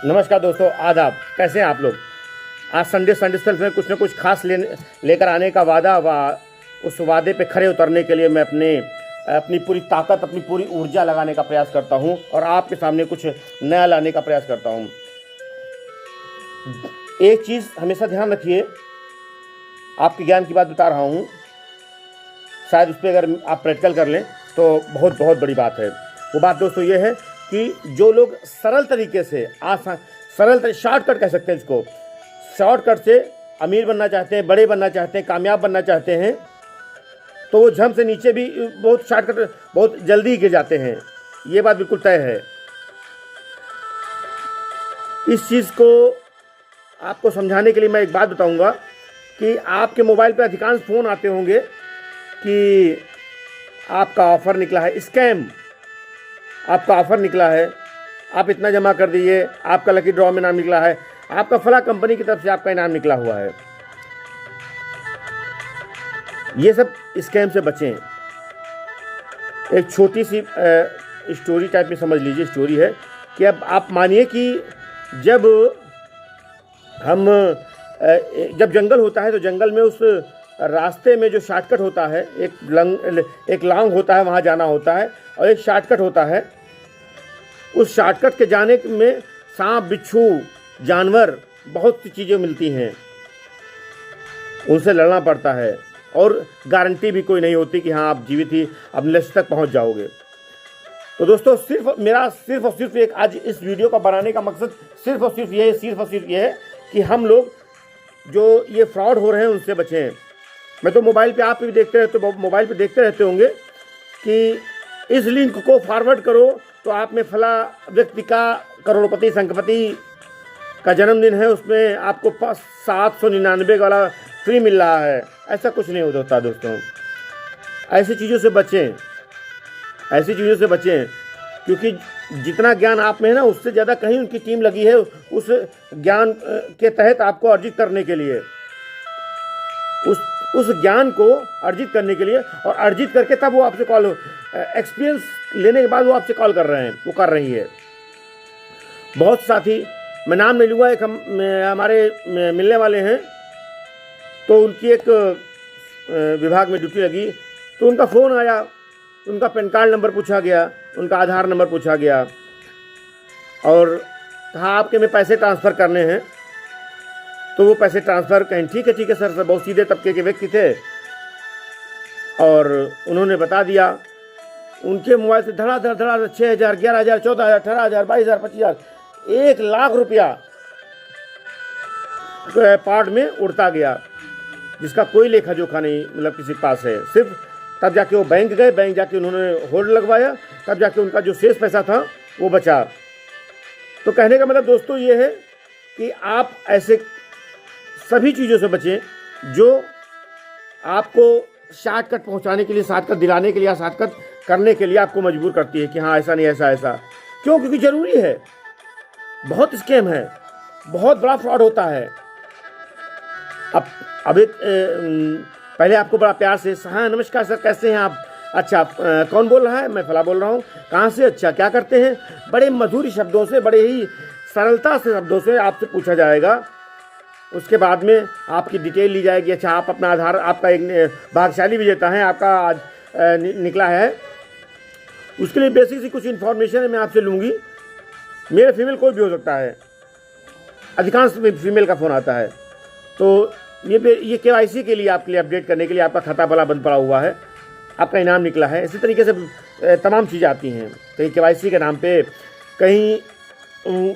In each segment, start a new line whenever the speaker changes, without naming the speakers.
नमस्कार दोस्तों, आदाब। कैसे हैं आप लोग। आज संडे स्पेशल में कुछ न कुछ खास लेकर आने का वादा उस वादे पे खरे उतरने के लिए मैं अपनी पूरी ताकत, अपनी पूरी ऊर्जा लगाने का प्रयास करता हूं और आपके सामने कुछ नया लाने का प्रयास करता हूं। एक चीज़ हमेशा ध्यान रखिए, आपके ज्ञान की बात बता रहा हूं, शायद उस पर अगर आप प्रैक्टिकल कर लें तो बहुत बहुत बड़ी बात है। वो बात दोस्तों ये है कि जो लोग सरल तरीके से शॉर्टकट कह सकते हैं इसको, शॉर्टकट से अमीर बनना चाहते हैं, बड़े बनना चाहते हैं, कामयाब बनना चाहते हैं, तो वो झम से नीचे भी बहुत शॉर्टकट बहुत जल्दी गिर जाते हैं। ये बात बिल्कुल तय है। इस चीज़ को आपको समझाने के लिए मैं एक बात बताऊंगा कि आपके मोबाइल पे अधिकांश फ़ोन आते होंगे कि आपका ऑफ़र निकला है, स्कैम, आपका ऑफ़र निकला है, आप इतना जमा कर दीजिए, आपका लकी ड्रॉ में नाम निकला है, आपका फला कंपनी की तरफ से आपका इनाम निकला हुआ है। ये सब स्कैम से बचें। एक छोटी सी स्टोरी टाइप में समझ लीजिए, स्टोरी है कि अब आप मानिए कि जब जंगल होता है तो जंगल में उस रास्ते में जो शॉर्टकट एक लॉन्ग होता है, वहाँ जाना होता है, और एक शॉर्टकट होता है। उस शॉर्टकट के जाने में सांप, बिच्छू, जानवर, बहुत सी चीज़ें मिलती हैं, उनसे लड़ना पड़ता है और गारंटी भी कोई नहीं होती कि हाँ आप जीवित ही अपने लक्ष्य तक पहुँच जाओगे। तो दोस्तों सिर्फ और सिर्फ एक आज इस वीडियो का बनाने का मकसद सिर्फ और सिर्फ ये है कि हम लोग जो ये फ्रॉड हो रहे हैं उनसे बचें। मैं तो मोबाइल पे आप भी देखते रहते होंगे कि इस लिंक को फॉरवर्ड करो तो आप में फला व्यक्ति का करोड़पति संखपति का जन्मदिन है, उसमें आपको 799 वाला फ्री मिल रहा है। ऐसा कुछ नहीं होता दोस्तों। ऐसी चीज़ों से बचें क्योंकि जितना ज्ञान आप में है ना, उससे ज़्यादा कहीं उनकी टीम लगी है उस ज्ञान के तहत आपको अर्जित करने के लिए, उस ज्ञान को अर्जित करने के लिए, और अर्जित करके तब वो आपसे एक्सपीरियंस लेने के बाद वो आपसे कॉल कर रही है। बहुत साथी, मैं नाम नहीं लूँगा, एक हमारे मिलने वाले हैं, तो उनकी एक विभाग में ड्यूटी लगी, तो उनका फ़ोन आया, उनका पैन कार्ड नंबर पूछा गया, उनका आधार नंबर पूछा गया और कहा आपके में पैसे ट्रांसफ़र करने हैं। तो वो पैसे ट्रांसफ़र कहें ठीक है सर, बहुत सीधे तबके के व्यक्ति थे और उन्होंने बता दिया। उनके मोबाइल से धड़ाधड़ 6,000, 11,000, 14,000, 18,000, 22,000, 25,000, 1,00,000 रुपया पार्ट में उड़ता गया, जिसका कोई लेखा जोखा नहीं, मतलब किसी के पास है। सिर्फ तब जाके वो बैंक गए, बैंक जाके उन्होंने होल्ड लगवाया, तब जाके उनका जो शेष पैसा था वो बचा। तो कहने का मतलब दोस्तों ये है कि आप ऐसे सभी चीज़ों से बचें जो आपको शॉर्टकट पहुंचाने के लिए, शॉर्टकट दिलाने के लिए या शॉर्टकट करने के लिए आपको मजबूर करती है कि हाँ ऐसा नहीं, ऐसा। क्यों? क्योंकि ज़रूरी है। बहुत स्कैम है, बहुत बड़ा फ्रॉड होता है। अब एक पहले आपको बड़ा प्यार से, हाँ नमस्कार सर, कैसे हैं आप? अच्छा, कौन बोल रहा है? मैं फला बोल रहा हूँ। कहाँ से? अच्छा, क्या करते हैं? बड़े मधुर शब्दों से, बड़े ही सरलता से शब्दों से आपसे पूछा जाएगा। उसके बाद में आपकी डिटेल ली जाएगी। अच्छा, आप अपना आधार, आपका एक भाग्यशाली विजेता है, आपका आज निकला है, उसके लिए बेसिक सी कुछ इन्फॉर्मेशन मैं आपसे लूँगी। मेल फीमेल कोई भी हो सकता है, अधिकांश फीमेल का फ़ोन आता है। तो ये KYC के लिए, आपके लिए अपडेट करने के लिए, आपका खाता भला बंद पड़ा हुआ है, आपका इनाम निकला है, इसी तरीके से तमाम चीज़ें आती हैं। कहीं KYC के नाम पे, कहीं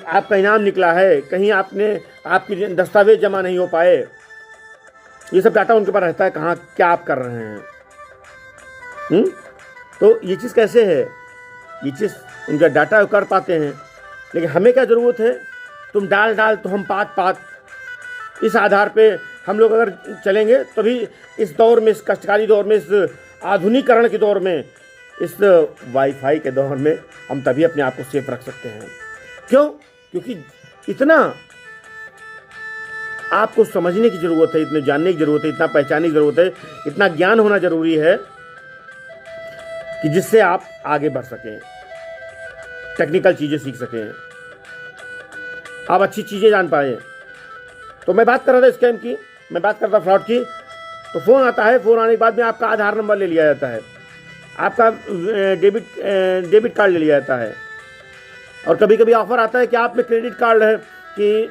आपका इनाम निकला है, कहीं आपकी दस्तावेज जमा नहीं हो पाए। ये सब डाटा उनके पास रहता है, कहाँ क्या आप कर रहे हैं। तो ये चीज़ कैसे है? ये चीज़ उनका डाटा कर पाते हैं, लेकिन हमें क्या ज़रूरत है? तुम डाल तो हम पात। इस आधार पे हम लोग अगर चलेंगे तभी इस दौर में, इस कष्टकारी दौर में, इस आधुनिकीकरण के दौर में, इस वाईफाई के दौर में हम तभी अपने आप को सेफ रख सकते हैं। क्यों? क्योंकि इतना आपको समझने की ज़रूरत है, इतने जानने की ज़रूरत है, इतना पहचानने की ज़रूरत है, इतना ज्ञान होना ज़रूरी है कि जिससे आप आगे बढ़ सकें, टेक्निकल चीज़ें सीख सकें। आप अच्छी चीज़ें जान पाएँ। तो मैं बात कर रहा था स्कैम की, मैं बात करता फ्रॉड की। तो फ़ोन आता है, फ़ोन आने के बाद में आपका आधार नंबर ले लिया जाता है, आपका डेबिट कार्ड ले लिया जाता है, और कभी कभी ऑफ़र आता है कि आप में क्रेडिट कार्ड है कि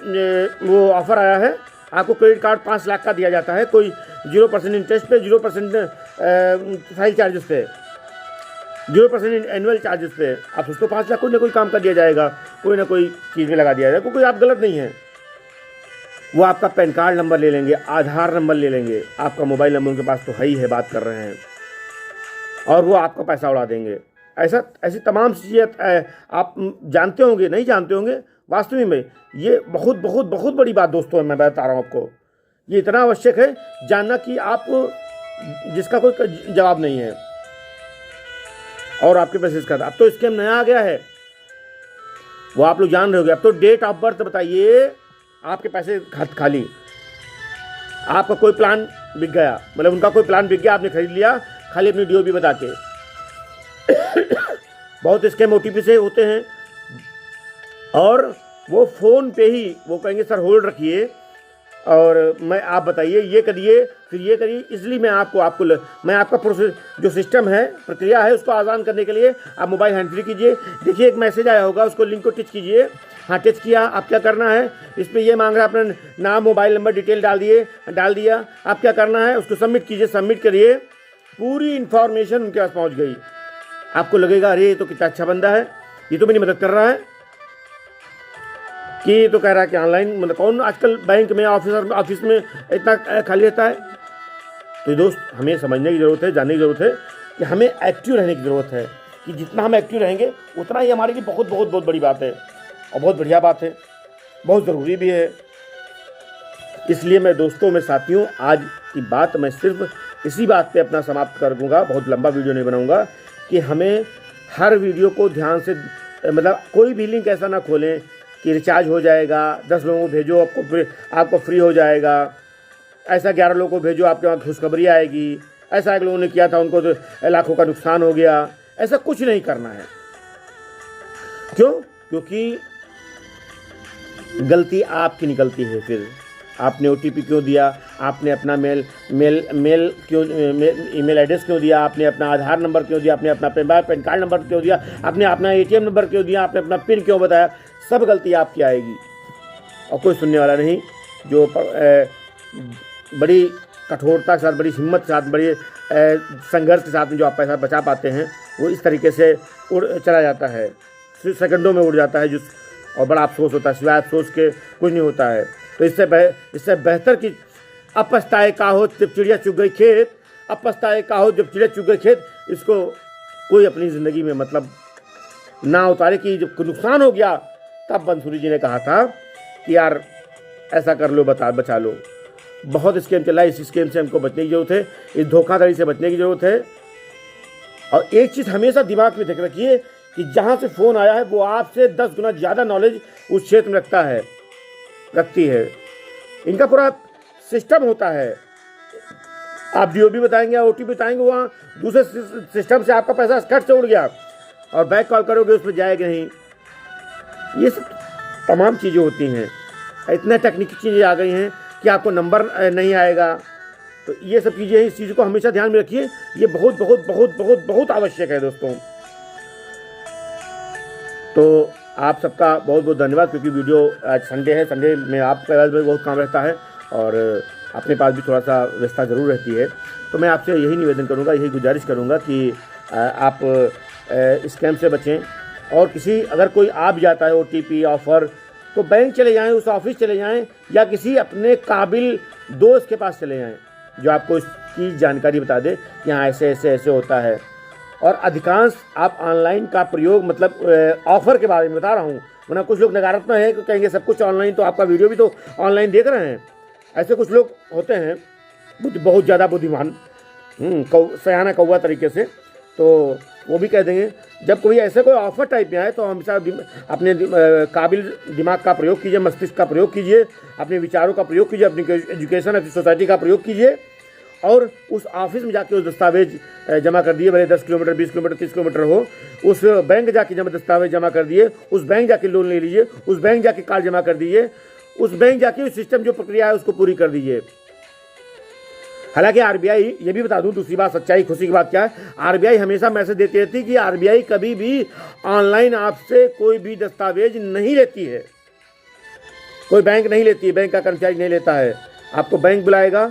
वो ऑफ़र आया है, आपको क्रेडिट कार्ड 5 लाख का दिया जाता है, कोई 0% इंटरेस्ट पे, 0% फाइल चार्जेस पे, 0% एनुअल चार्जेस पे। आप सोचते हो 5 लाख कोई ना कोई काम कर दिया जाएगा, कोई ना कोई चीज़ में लगा दिया जाएगा, कोई आप गलत नहीं है। वो आपका पैन कार्ड नंबर ले लेंगे, आधार नंबर ले लेंगे, आपका मोबाइल नंबर उनके पास तो है ही है, बात कर रहे हैं, और वो आपका पैसा उड़ा देंगे। ऐसी तमाम चीज़ें आप जानते होंगे, नहीं जानते होंगे, वास्तविक में ये बहुत बहुत बहुत बड़ी बात दोस्तों मैं बता रहा हूँ आपको। ये इतना आवश्यक है जानना कि आप जिसका कोई जवाब नहीं है और आपके पैसे इसका। अब तो स्कैम नया आ गया है, वो आप लोग जान रहे होंगे। अब तो डेट ऑफ बर्थ बताइए, आपके पैसे खाली। आपका कोई प्लान बिक गया, मतलब उनका कोई प्लान बिक गया, आपने खरीद लिया खाली अपनी DOB बता के। बहुत स्कैम OTP से होते हैं, और वो फ़ोन पे ही वो कहेंगे सर होल्ड रखिए और मैं आप बताइए ये करिए फिर ये करिए। इसलिए मैं मैं आपका प्रोसेस जो सिस्टम है, प्रक्रिया है, उसको आसान करने के लिए आप मोबाइल हैंड फ्री कीजिए। देखिए एक मैसेज आया होगा, उसको लिंक को टच कीजिए। हाँ, टच किया, आप क्या करना है, इस पर ये मांग रहा है, अपना नाम मोबाइल नंबर डिटेल डाल दिया। आप क्या करना है, उसको सबमिट कीजिए। सबमिट करिए, पूरी इन्फॉर्मेशन उनके पास पहुँच गई। आपको लगेगा अरे ये तो कितना अच्छा बंदा है, ये तो मेरी मदद कर रहा है, कि तो कह रहा है कि ऑनलाइन, मतलब कौन आजकल बैंक में ऑफिस में इतना खाली रहता है। तो दोस्त हमें समझने की ज़रूरत है, जानने की ज़रूरत है कि हमें एक्टिव रहने की ज़रूरत है, कि जितना हम एक्टिव रहेंगे उतना ही हमारे लिए बहुत बहुत बहुत बड़ी बात है, और बहुत बढ़िया बात है, बहुत ज़रूरी भी है। इसलिए मैं दोस्तों में साथियों आज की बात मैं सिर्फ इसी बात पे अपना समाप्त कर दूँगा, बहुत लंबा वीडियो नहीं बनाऊँगा, कि हमें हर वीडियो को ध्यान से, मतलब कोई भी लिंक ऐसा ना खोलें कि रिचार्ज हो जाएगा, 10 लोगों को भेजो आपको फ्री हो जाएगा, ऐसा 11 लोगों को भेजो आपके वहाँ खुशखबरी आएगी, ऐसा एक लोगों ने किया था उनको तो लाखों का नुकसान हो गया। ऐसा कुछ नहीं करना है। क्यों? क्योंकि गलती आपकी निकलती है। फिर आपने OTP क्यों दिया, आपने अपना ईमेल एड्रेस क्यों दिया, आपने अपना आधार नंबर क्यों दिया, आपने अपना पैन कार्ड नंबर क्यों दिया, आपने अपना ATM नंबर क्यों दिया, आपने अपना पिन क्यों बताया, सब गलती आपकी आएगी और कोई सुनने वाला नहीं। जो बड़ी कठोरता के साथ, बड़ी हिम्मत के साथ, बड़ी संघर्ष के साथ में जो आप पैसा बचा पाते हैं, वो इस तरीके से चला जाता है, सेकंडों में उड़ जाता है, और बड़ा अफसोस होता है। सिवाय अफसोस के कुछ नहीं होता है। तो इससे बेहतर कि अब पछताए का हो जब चिड़िया चुग गई खेत, अब पछताए का हो जब चिड़िया चुग गई खेत, इसको कोई अपनी ज़िंदगी में मतलब ना उतारे। कि जब नुकसान हो गया तब बंसुरी जी ने कहा था कि यार ऐसा कर लो, बचा लो। बहुत स्कैम चला है, इस स्कैम से हमको बचने की ज़रूरत है, इस धोखाधड़ी से बचने की ज़रूरत है। और एक चीज़ हमेशा दिमाग में देख रखिए कि जहाँ से फ़ोन आया है वो आपसे 10 गुना ज़्यादा नॉलेज उस क्षेत्र में रखती है। इनका पूरा सिस्टम होता है। आप DOB बताएंगे, OTP बताएंगे, वहाँ दूसरे सिस्टम से आपका पैसा कट से उड़ गया और बैक कॉल करोगे उस पर जाएगा नहीं। ये सब तमाम चीज़ें होती हैं। इतने तकनीकी चीज़ें आ गई हैं कि आपको नंबर नहीं आएगा। तो ये सब चीज़ें, इस चीज़ को हमेशा ध्यान में रखिए। ये बहुत बहुत बहुत बहुत बहुत आवश्यक है दोस्तों। तो आप सबका बहुत बहुत धन्यवाद, क्योंकि वीडियो आज संडे है, संडे में आपके पास भी बहुत काम रहता है और अपने पास भी थोड़ा सा व्यस्तता ज़रूर रहती है। तो मैं आपसे यही निवेदन करूँगा, यही गुजारिश करूँगा कि आप स्कैम से बचें। और अगर कोई आ भी जाता है OTP ऑफ़र, तो बैंक चले जाएं, उस ऑफिस चले जाएं, या किसी अपने काबिल दोस्त के पास चले जाएं जो आपको इसकी जानकारी बता दे कि हाँ ऐसे ऐसे ऐसे होता है। और अधिकांश आप ऑनलाइन का प्रयोग, मतलब ऑफ़र के बारे में बता रहा हूँ, वरना कुछ लोग नकारात्मक है कि कहेंगे सब कुछ ऑनलाइन, तो आपका वीडियो भी तो ऑनलाइन देख रहे हैं। ऐसे कुछ लोग होते हैं बहुत ज़्यादा बुद्धिमान, सयाना कौवा तरीके से, तो वो भी कह देंगे। जब कोई ऐसे कोई ऑफ़र टाइप में आए तो हमेशा अपने काबिल दिमाग का प्रयोग कीजिए, मस्तिष्क का प्रयोग कीजिए, अपने विचारों का प्रयोग कीजिए, अपनी एजुकेशन, अपनी सोसाइटी का प्रयोग कीजिए और उस ऑफिस में जाके उस दस्तावेज जमा कर दिए, भले 10 किलोमीटर 20 किलोमीटर 30 किलोमीटर हो, उस बैंक जाके दस्तावेज जमा कर दिए, उस बैंक जाके लोन ले लीजिए, उस बैंक जाके कार्ड जमा कर दीजिए, उस बैंक जाके उस सिस्टम जो प्रक्रिया है उसको पूरी कर दीजिए। हालांकि आरबीआई, ये भी बता दूं दूसरी बात, सच्चाई खुशी की बात क्या है, आरबीआई हमेशा मैसेज देती रहती है कि आरबीआई कभी भी ऑनलाइन आपसे कोई भी दस्तावेज नहीं लेती है, कोई बैंक नहीं लेती है, बैंक का कर्मचारी नहीं लेता है। आपको बैंक बुलाएगा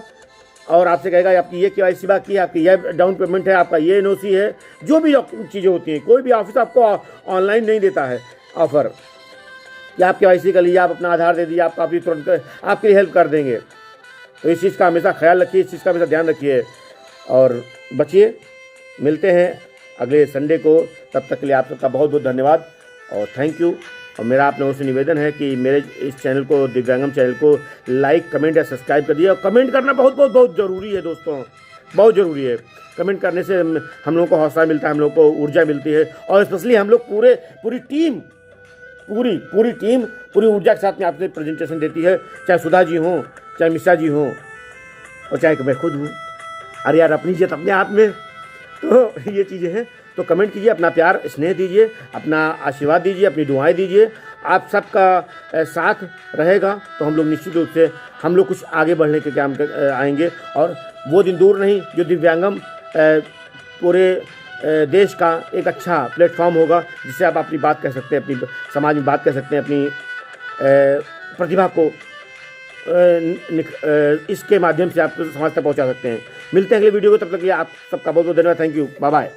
और आपसे कहेगा आपकी ये केवाईसी बाकी है, आपकी ये डाउन पेमेंट है, आपका ये एनओसी है, जो भी चीज़ें होती हैं, कोई भी ऑफिस आपको ऑनलाइन नहीं देता है ऑफर कि आप केवाईसी कर लीजिए, आप अपना आधार दे दीजिए, आप काफ़ी तुरंत आपकी हेल्प कर देंगे। तो इस चीज़ का हमेशा ख्याल रखिए, इस चीज़ का हमेशा ध्यान रखिए और बचिए। मिलते हैं अगले संडे को, तब तक के लिए आप सबका बहुत बहुत धन्यवाद और थैंक यू। और मेरा आप लोगों से निवेदन है कि मेरे इस चैनल को, दिव्यांगम चैनल को लाइक, कमेंट या सब्सक्राइब कर दिए। और कमेंट करना बहुत बहुत बहुत ज़रूरी है दोस्तों, बहुत ज़रूरी है। कमेंट करने से हम लोगों को हौसला मिलता है, हम लोग को ऊर्जा मिलती है और स्पेशली हम लोग पूरी टीम पूरी ऊर्जा के साथ में आपसे प्रेजेंटेशन देती है, चाहे सुधा जी हों, चाहे मिश्रा जी हों और चाहे मैं खुद हूँ। अरे यार, अपनी इज्जत अपने आप में, तो ये चीज़ें हैं। तो कमेंट कीजिए, अपना प्यार स्नेह दीजिए, अपना आशीर्वाद दीजिए, अपनी दुआएं दीजिए। आप सबका साथ रहेगा तो हम लोग निश्चित रूप से हम लोग कुछ आगे बढ़ने के काम आएंगे। और वो दिन दूर नहीं जो दिव्यांगम पूरे देश का एक अच्छा प्लेटफॉर्म होगा, जिससे आप अपनी बात कह सकते हैं, अपनी समाज में बात कह सकते हैं, अपनी प्रतिभा को इसके माध्यम से आप समाज तक पहुंचा सकते हैं। मिलते हैं अगले वीडियो को, तब तक के लिए आप सबका बहुत बहुत धन्यवाद। Thank you, bye bye.